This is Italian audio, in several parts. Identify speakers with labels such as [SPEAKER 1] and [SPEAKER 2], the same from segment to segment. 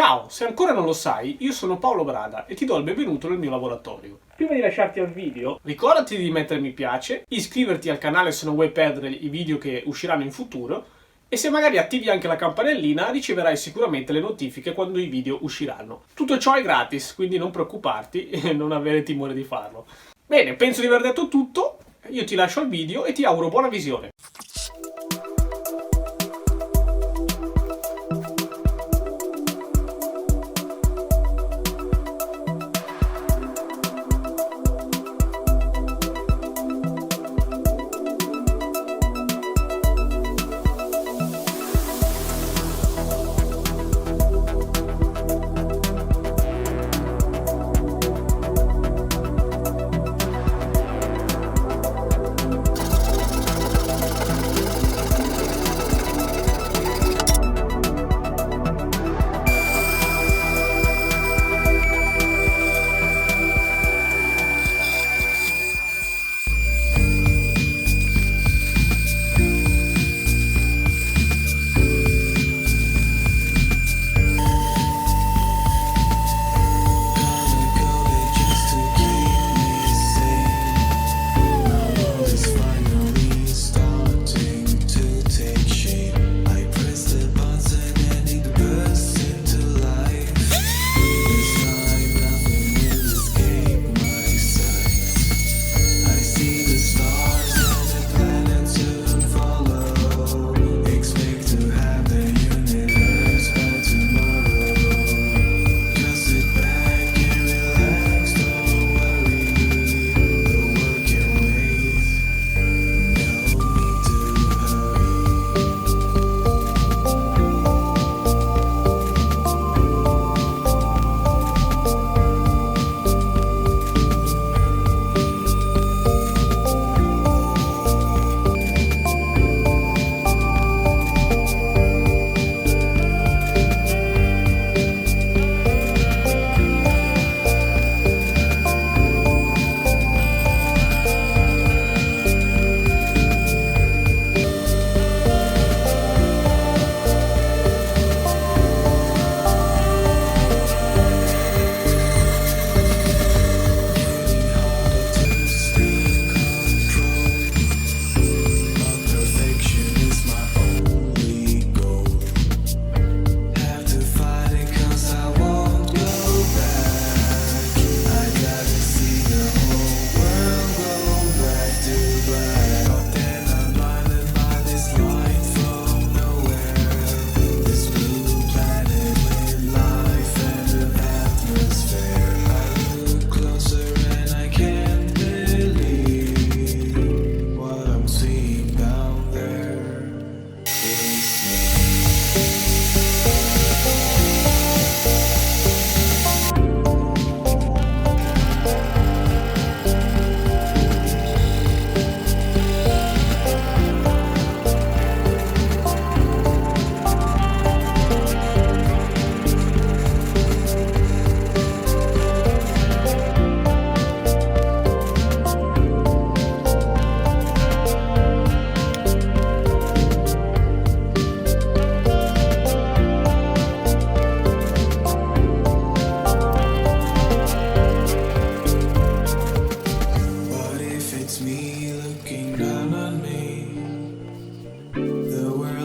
[SPEAKER 1] Ciao, se ancora non lo sai, io sono Paolo Brada e ti do il benvenuto nel mio laboratorio. Prima di lasciarti al video, ricordati di mettere mi piace, iscriverti al canale se non vuoi perdere i video che usciranno in futuro e se magari attivi anche la campanellina riceverai sicuramente le notifiche quando i video usciranno. Tutto ciò è gratis, quindi non preoccuparti e non avere timore di farlo. Bene, penso di aver detto tutto, io ti lascio al video e ti auguro buona visione.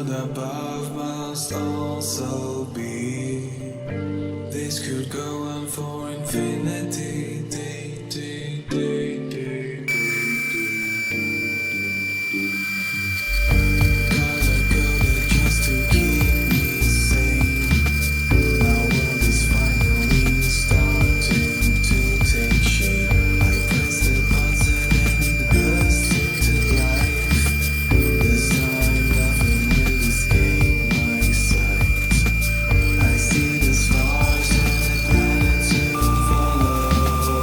[SPEAKER 2] Above must also be. This could go on for infinity. Color coded just to keep me sane. My world is finally starting to take shape. I press the button and it bursts into life. This time nothing will escape my sight. I see the stars and the planets to follow.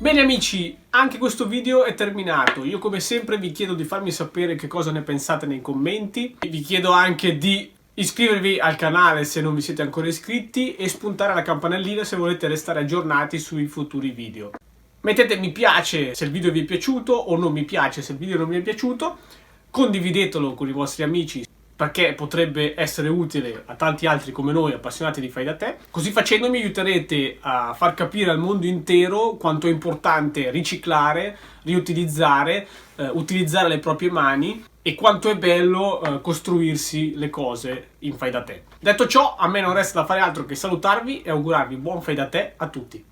[SPEAKER 1] Bene amici, anche questo video è terminato. Io come sempre vi chiedo di farmi sapere che cosa ne pensate nei commenti. Vi chiedo anche di iscrivervi al canale se non vi siete ancora iscritti e spuntare la campanellina se volete restare aggiornati sui futuri video. Mettete mi piace se il video vi è piaciuto o non mi piace se il video non vi è piaciuto. Condividetelo con i vostri amici perché potrebbe essere utile a tanti altri come noi appassionati di fai da te. Così facendo mi aiuterete a far capire al mondo intero quanto è importante riciclare, riutilizzare, utilizzare le proprie mani e quanto è bello costruirsi le cose in fai da te. Detto ciò, a me non resta da fare altro che salutarvi e augurarvi buon fai da te a tutti.